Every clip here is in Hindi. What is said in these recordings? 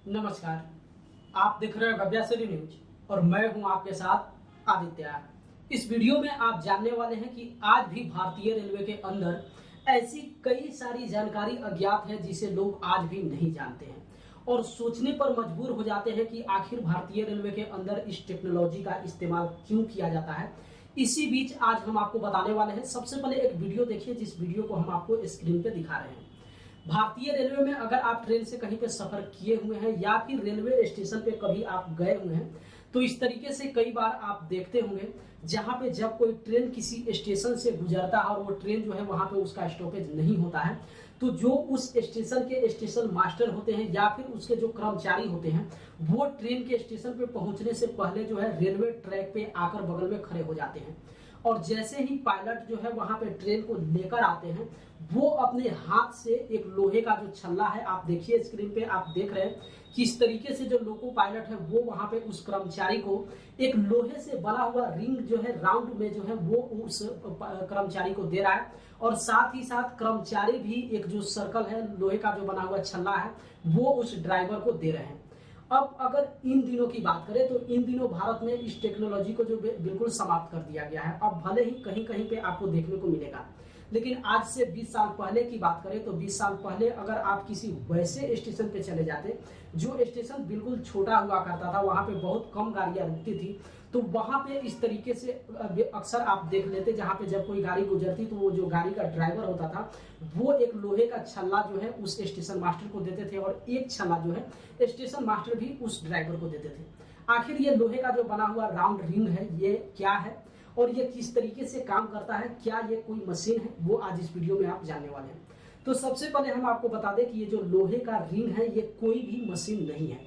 नमस्कार। आप देख रहे हैं गव्या सिटी न्यूज और मैं हूं आपके साथ आदित्य। इस वीडियो में आप जानने वाले हैं कि आज भी भारतीय रेलवे के अंदर ऐसी कई सारी जानकारी अज्ञात है जिसे लोग आज भी नहीं जानते हैं और सोचने पर मजबूर हो जाते हैं कि आखिर भारतीय रेलवे के अंदर इस टेक्नोलॉजी का इस्तेमाल क्यों किया जाता है। इसी बीच आज हम आपको बताने वाले हैं। सबसे पहले एक वीडियो देखिए, जिस वीडियो को हम आपको स्क्रीन पे दिखा रहे हैं। भारतीय रेलवे में अगर आप ट्रेन से कहीं पे सफर किए हुए हैं या फिर रेलवे स्टेशन पे कभी आप गए हुए हैं तो इस तरीके से कई बार आप देखते होंगे जहां पे जब कोई ट्रेन किसी स्टेशन से गुजरता है और वो ट्रेन जो है वहां पे उसका स्टॉपेज नहीं होता है तो जो उस स्टेशन के स्टेशन मास्टर होते हैं या फिर उसके जो कर्मचारी होते हैं वो ट्रेन के स्टेशन पे पहुंचने से पहले जो है रेलवे ट्रैक पे आकर बगल में खड़े हो जाते हैं और जैसे ही पायलट जो है वहां पे ट्रेन को लेकर आते हैं वो अपने हाथ से एक लोहे का जो छल्ला है, आप देखिए स्क्रीन पे आप देख रहे हैं किस तरीके से जो लोको पायलट है वो वहां पे उस कर्मचारी को एक लोहे से बना हुआ रिंग जो है राउंड में जो है वो उस कर्मचारी को दे रहा है और साथ ही साथ कर्मचारी भी एक जो सर्कल है लोहे का जो बना हुआ छल्ला है वो उस ड्राइवर को दे रहे हैं। अब अगर इन दिनों की बात करें तो इन दिनों भारत में इस टेक्नोलॉजी को जो बिल्कुल समाप्त कर दिया गया है। अब भले ही कहीं कहीं पे आपको देखने को मिलेगा, लेकिन आज से 20 साल पहले की बात करें तो 20 साल पहले अगर आप किसी वैसे स्टेशन पे चले जाते जो स्टेशन बिल्कुल छोटा हुआ करता था, वहां पे बहुत कम गाड़ियां रुकती थी, तो वहां पे इस तरीके से अक्सर आप देख लेते जहां पे जब कोई गाड़ी गुजरती तो वो जो गाड़ी का ड्राइवर होता था वो एक लोहे का छल्ला जो है उस स्टेशन मास्टर को देते थे और एक छल्ला जो है स्टेशन मास्टर भी उस ड्राइवर को देते थे। आखिर ये लोहे का जो बना हुआ राउंड रिंग है ये क्या है और ये किस तरीके से काम करता है, क्या ये कोई मशीन है, वो आज इस वीडियो में आप जानने वाले हैं। तो सबसे पहले हम आपको बता दें कि ये जो लोहे का रिंग है ये कोई भी मशीन नहीं है,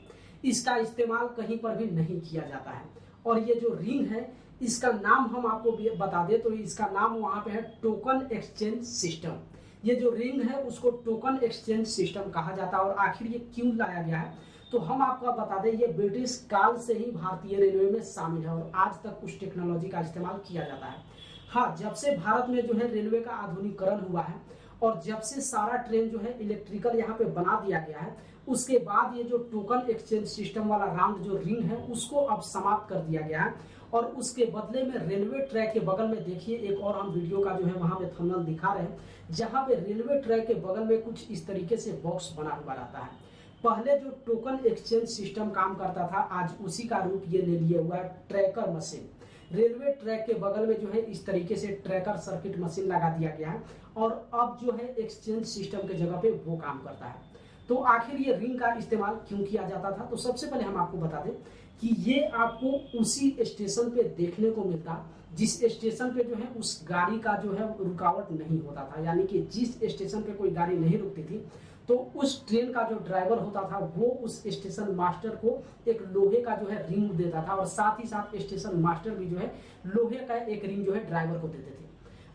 इसका इस्तेमाल कहीं पर भी नहीं किया जाता है। और ये जो रिंग है इसका नाम हम आपको बता दें तो इसका नाम वहां पे है टोकन एक्सचेंज सिस्टम। ये जो रिंग है उसको टोकन एक्सचेंज सिस्टम कहा जाता है। और आखिर ये क्यों लाया गया है तो हम आपको बता दें ये ब्रिटिश काल से ही भारतीय रेलवे में शामिल है और आज तक उस टेक्नोलॉजी का इस्तेमाल किया जाता है। हाँ, जब से भारत में जो है रेलवे का आधुनिकीकरण हुआ है और जब से सारा ट्रेन जो है इलेक्ट्रिकल यहाँ पे बना दिया गया है उसके बाद ये जो टोकन एक्सचेंज सिस्टम वाला राउंड जो रिंग है उसको अब समाप्त कर दिया गया है और उसके बदले में रेलवे ट्रैक के बगल में देखिए एक और हम वीडियो का जो है वहां पे थंबनेल दिखा रहे हैं जहां पे रेलवे ट्रैक के बगल में कुछ इस तरीके से बॉक्स बना हुआ रहता है। पहले जो टोकन एक्सचेंज सिस्टम काम करता था आज उसी का रूप ये ले लिया हुआ है ट्रैकर मशीन। रेलवे ट्रैक के बगल में जो है इस तरीके से ट्रैकर सर्किट मशीन लगा दिया गया है और अब जो है एक्सचेंज सिस्टम के जगह पे वो काम करता है। तो आखिर ये रिंग का इस्तेमाल क्यों किया जाता था तो सबसे पहले हम आपको बता दें कि ये आपको उसी स्टेशन पे देखने को मिलता जिस स्टेशन पे जो है उस गाड़ी का जो है रुकावट नहीं होता था, यानी कि जिस स्टेशन पे कोई गाड़ी नहीं रुकती थी तो उस ट्रेन का जो ड्राइवर होता था वो उस स्टेशन मास्टर को एक लोहे का जो है रिंग देता था और साथ ही साथ स्टेशन मास्टर भी जो है लोहे का एक रिंग जो है ड्राइवर को देते थे।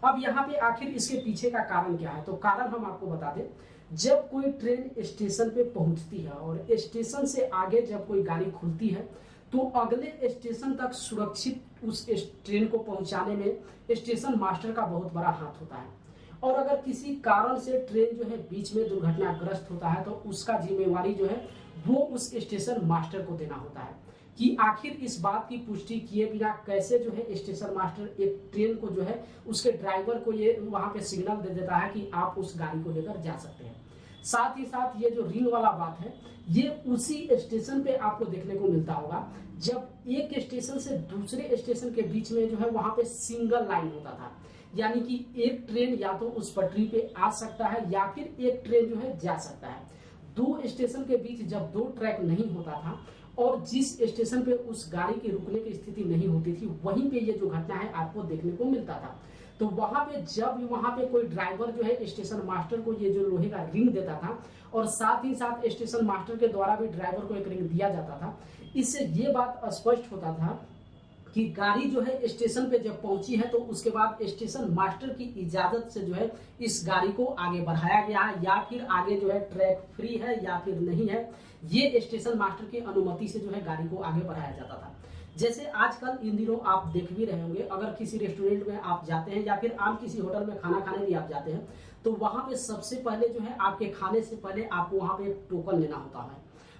अब यहाँ पे आखिर इसके पीछे का कारण क्या है तो कारण हम आपको बता दें, जब कोई ट्रेन स्टेशन पे पहुंचती है और स्टेशन से आगे जब कोई गाड़ी खुलती है तो अगले स्टेशन तक सुरक्षित उस ट्रेन को पहुंचाने में स्टेशन मास्टर का बहुत बड़ा हाथ होता है। और अगर किसी कारण से ट्रेन जो है बीच में दुर्घटनाग्रस्त होता है तो उसका जिम्मेवारी जो है वो उस स्टेशन मास्टर को देना होता है कि आखिर इस बात की पुष्टि किए बिना कैसे जो है स्टेशन मास्टर एक ट्रेन को जो है उसके ड्राइवर को ये वहां पे सिग्नल दे देता है कि आप उस गाड़ी को लेकर जा सकते हैं। साथ ही साथ ये जो रिंग वाला बात है ये उसी स्टेशन पे आपको देखने को मिलता होगा जब एक स्टेशन से दूसरे स्टेशन के बीच में जो है वहां पे सिंगल लाइन होता था, यानी कि एक ट्रेन या तो उस पटरी पे आ सकता है या फिर एक ट्रेन जो है जा सकता है। दो स्टेशन के बीच जब दो ट्रैक नहीं होता था और जिस स्टेशन पे उस गाड़ी के रुकने की स्थिति नहीं होती थी वहीं पे ये जो घटना है आपको देखने को मिलता था। तो वहां पे जब वहां पे कोई ड्राइवर जो है स्टेशन मास्टर को ये जो लोहे का रिंग देता था और साथ ही साथ स्टेशन मास्टर के द्वारा भी ड्राइवर को एक रिंग दिया जाता था, इससे ये बात स्पष्ट होता था कि गाड़ी जो है स्टेशन पे जब पहुंची है तो उसके बाद स्टेशन मास्टर की इजाजत से जो है इस गाड़ी को आगे बढ़ाया गया है या फिर आगे जो है ट्रैक फ्री है या फिर नहीं है, ये स्टेशन मास्टर की अनुमति से जो है गाड़ी को आगे बढ़ाया जाता था। जैसे आजकल इन दिनों आप देख भी रहे होंगे, अगर किसी रेस्टोरेंट में आप जाते हैं या फिर आम किसी होटल में खाना खाने भी आप जाते हैं तो वहां पे सबसे पहले जो है आपके खाने से पहले आपको वहां पे एक टोकन लेना होता है।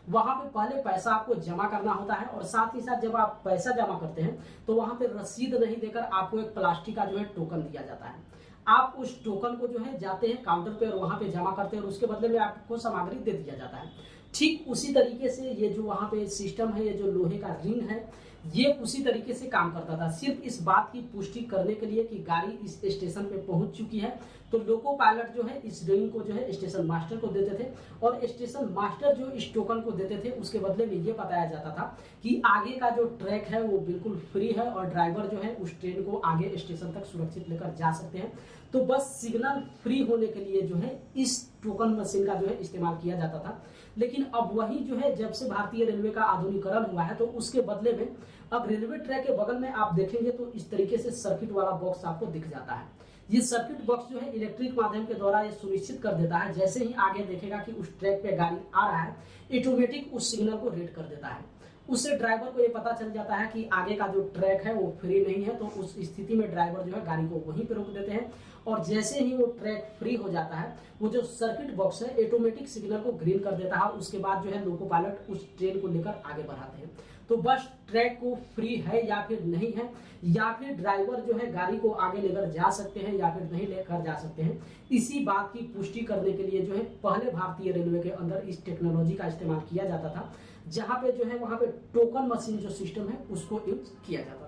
वहां पे पहले पैसा आपको जमा करना होता है और साथ ही साथ जब आप पैसा जमा करते हैं तो वहां पे रसीद नहीं देकर आपको एक प्लास्टिक का जो है टोकन दिया जाता है। आप उस टोकन को जो है जाते हैं काउंटर पे और वहां पे जमा करते हैं और उसके बदले में आपको सामग्री दे दिया जाता है। ठीक उसी तरीके से ये जो वहां पे सिस्टम है, ये जो लोहे का रिंग है, ये उसी तरीके से काम करता था। सिर्फ इस बात की पुष्टि करने के लिए कि गाड़ी इस स्टेशन पे पहुंच चुकी है तो लोको पायलट जो है इस रिंग को जो है स्टेशन मास्टर को देते थे और स्टेशन मास्टर जो इस टोकन को देते थे उसके बदले में ये बताया जाता था कि आगे का जो ट्रैक है वो बिल्कुल फ्री है और ड्राइवर जो है उस ट्रेन को आगे स्टेशन तक सुरक्षित लेकर जा सकते हैं। तो बस सिग्नल फ्री होने के लिए जो है इस टोकन मशीन का जो है इस्तेमाल किया जाता था। लेकिन अब वही जो है जब से भारतीय रेलवे का आधुनिकीकरण हुआ है तो उसके बदले में अब रेलवे ट्रैक के बगल में आप देखेंगे तो इस तरीके से सर्किट वाला बॉक्स आपको दिख जाता है। ये सर्किट बॉक्स जो है इलेक्ट्रिक माध्यम के द्वारा ये सुनिश्चित कर देता है, जैसे ही आगे देखेगा कि उस ट्रैक पे गाड़ी आ रहा है, ऑटोमेटिक उस सिग्नल को रीड कर देता है। उससे ड्राइवर को ये पता चल जाता है कि आगे का जो ट्रैक है वो फ्री नहीं है, तो उस स्थिति में ड्राइवर जो है गाड़ी को वहीं पे रोक देते हैं और जैसे ही वो ट्रैक फ्री हो जाता है वो जो सर्किट बॉक्स है ऑटोमेटिक सिग्नल को ग्रीन कर देता है। उसके बाद जो है लोको पायलट उस ट्रेन को लेकर आगे बढ़ाते हैं। तो बस ट्रैक को फ्री है या फिर नहीं है, या फिर ड्राइवर जो है गाड़ी को आगे लेकर जा सकते हैं या फिर नहीं लेकर जा सकते हैं, इसी बात की पुष्टि करने के लिए जो है पहले भारतीय रेलवे के अंदर इस टेक्नोलॉजी का इस्तेमाल किया जाता था, जहां पे जो है वहां पे टोकन मशीन जो सिस्टम है उसको यूज किया जाता है।